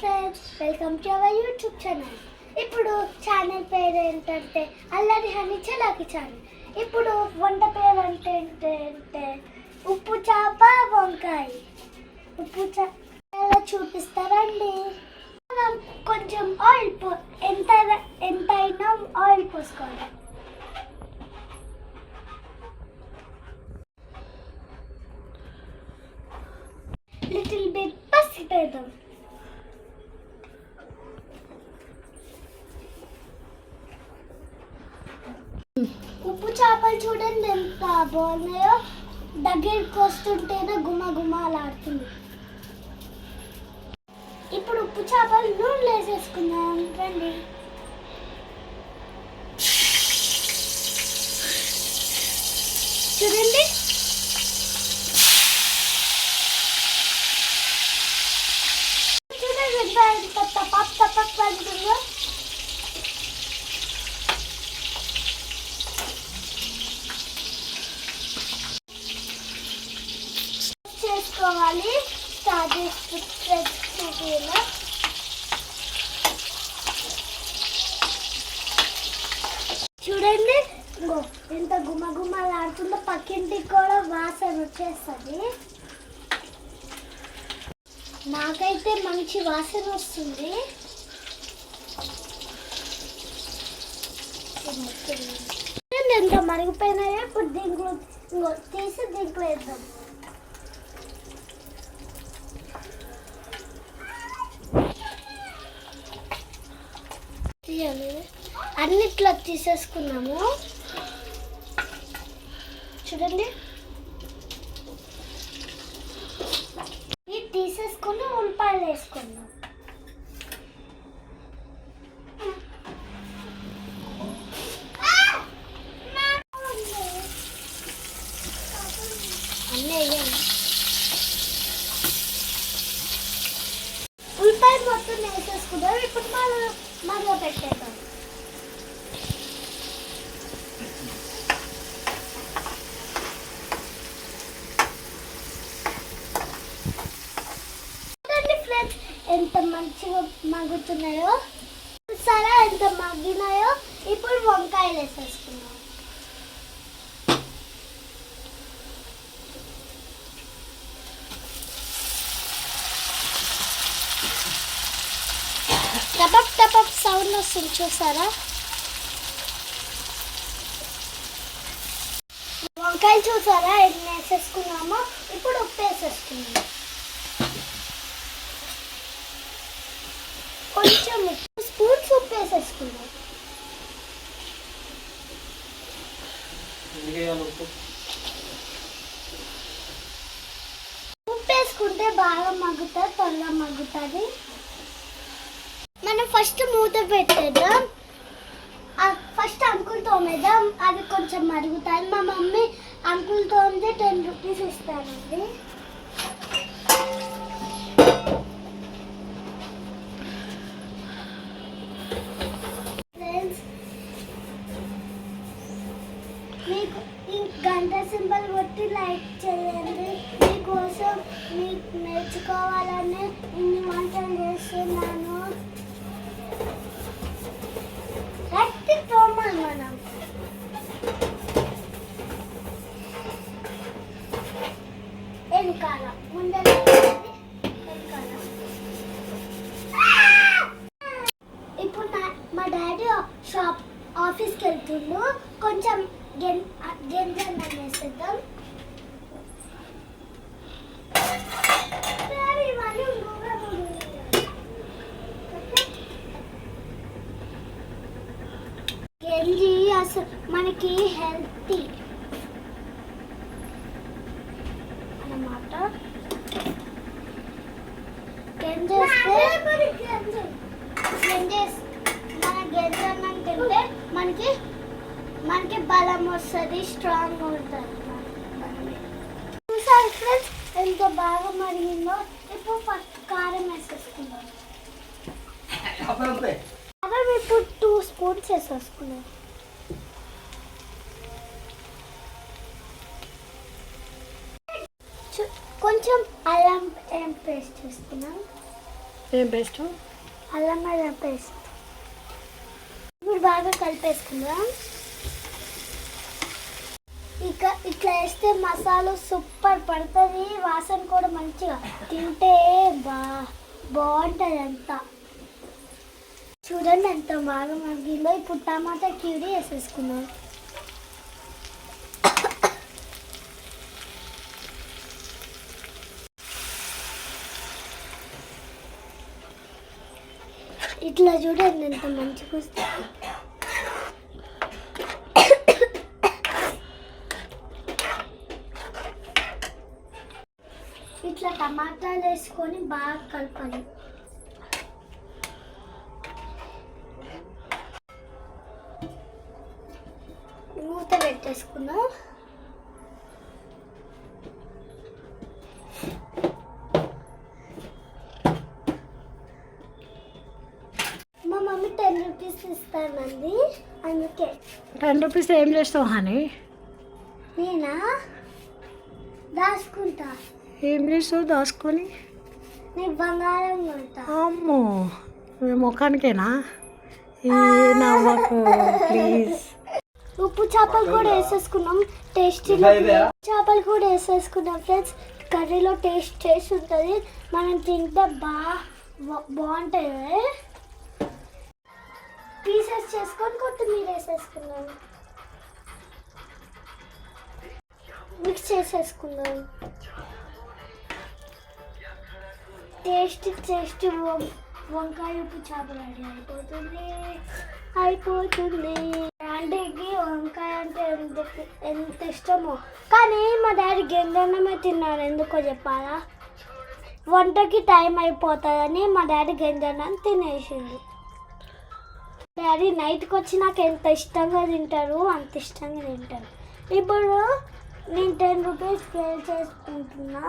Friends, welcome to our YouTube channel. ఇప్పుడు channel పేరు ఏంటంటే అల్లరి హనీ చలాకి ఛానల్. ఇప్పుడు వంట పేరు అంటే ఉప్పు చేప వంకాయ. ఉప్పు చేప చూపిస్తారండి. మనం కొంచెం ఆయిల్ ఎంతైనా ఆయిల్ పోసుకోవాలి. లిటిల్ బిట్ పసుపు వేద్దాం. ఉప్పు చేపలు చూడండి ఎంత బాగున్నాయో, దగ్గరికి వస్తుంటేనే గుమగుమలాడుతుంది. ఇప్పుడు ఉప్పు చేపలు నూనెలో వేసేసుకుందాం రండి. చూడండి ఎంత తప్ప పడుతుందో. చేసుకోవాలి. స్టార్ట్ చేస్తున్నా. చూడండి ఎంత గుమగుమలాడుతుందో, పక్కింటికి కూడా వాసన వచ్చేస్తుంది. నాకైతే మంచి వాసన వస్తుంది. ఎంత మరిగిపోయినాయో ఇప్పుడు దీంట్లో తీసి దీంట్లో వేద్దాం. అన్నిట్లో తీసేసుకున్నాము. చూడండి ఇది తీసేసుకుని ఉల్లిపాయలు వేసుకున్నాం. అన్నీ వేయాలి. ఉల్లిపాయ మొత్తం వేసేసుకున్నాం. ఇప్పుడు మరో పెట్టేద్దాం. ఎంత మంచిగా మగ్గుతున్నాయో సరే, ఎంత మగ్గినాయో. ఇప్పుడు వంకాయలు వేసేసుకున్నాం. టపప్ టపప్ సౌండ్ వస్తుంది చూసారా. వంకాయలు చూసారా ఎన్ని వేసేసుకున్నామో. ఇప్పుడు ఉప్పు వేసేసుకున్నాము. కొంచెం 2 స్పూన్స్ ఉప్పు వేసేసుకున్నాం. ఉప్పు వేసుకుంటే బాగా మగ్గుతుంది, త్వరగా మగ్గుతుంది. మనం ఫస్ట్ మూత పెట్టేద్దాం. ఫస్ట్ అంకుల్ తోమేద్దాం, అది కొంచెం మరుగుతుంది. మా మమ్మీ అంకుల్ తోమితే 10 రూపీస్ ఇస్తానండి. మీకు ఈ గంట సింబల్ కొట్టి లైక్ చేయండి. మీకోసం మీకు నేర్చుకోవాలని ఇన్ని వంటలు చేస్తున్నాను. గట్టి తోమాలి మనం. వెనకాల ముందర వెనకాల. ఇప్పుడు మా డాడీ ఆఫీస్కి వెళ్తుండు. కొంచెం గెంజన్నం వేసేద్దాం. గంజి అసలు మనకి హెల్తీ అన్నమాట. మన గెంజన్నం తింటే మనకి బలం వస్తుంది, స్ట్రాంగ్ ఉంటుంది. చూసారు ఫ్రెండ్స్ ఎంత బాగా మరిగిందో. ఇప్పుడు ఫస్ట్ కారం వేసేసుకున్నాం. కారం ఇప్పుడు 2 స్పూన్స్ వేసేసుకున్నాం. కొంచెం అల్లం పేస్ట్ వేసుకున్నాం. ఏం పేస్ట్? అల్లం వెల్లుల్లి పేస్ట్. ఇప్పుడు బాగా కలిపేసుకుందాం. ఇక ఇట్లా వేస్తే మసాలా సూపర్ పడుతుంది, వాసన కూడా మంచిగా తింటే బాగుంటుంది అంతా. చూడండి ఎంత బాగా మగ్గిందో. ఇప్పుడు టమాటా క్యూరీ వేసేసుకున్నాం. ఇట్లా చూడండి ఎంత మంచిగా వస్తుంది. ఇట్లా టమాటాలు వేసుకొని బాగా కలపాలి. మూత పెట్టేసుకుందాం. మా మమ్మీ 10 రూపీస్ ఇస్తానండి, అందుకే. 10 రూపీస్ ఏం చేస్తావు హనీ? నేనా దాచుకుంటా. ఏం చేస్తావు దాచుకొని? నీ బంగారం కొంటా. అమ్మో, ముఖానికేనా? నవ్వకు ప్లీజ్. ఉప్పు చేపలు కూడా వేసేసుకున్నాం. టేస్టీ చేపలు కూడా వేసేసుకున్నాం ఫ్రెండ్స్. కర్రీలో టేస్ట్ ఉంటుంది, మనం తింటే బాగుంటుంది. పీసెస్ చేసుకొని కొత్తిమీర వేసేసుకున్నాం, మిక్స్ చేసేసుకుందాం. టేస్ట్ వంకాయ ఉప్పు చేపలు రెడీ అయిపోతుంది. ఆంటీకి వంకాయ అంటే ఎంత ఇష్టమో, కానీ మా డాడీ గంజన్నమే తిన్నారు. ఎందుకో చెప్పాలా? వంటకి టైం అయిపోతుందని మా డాడీ గంజన్నం తినేసింది. డాడీ నైట్కి వచ్చి నాకు ఎంత ఇష్టంగా తింటారు, అంత ఇష్టంగా తింటారు. ఇప్పుడు నేను 10 రూపీస్ పే చేసుకుంటున్నా.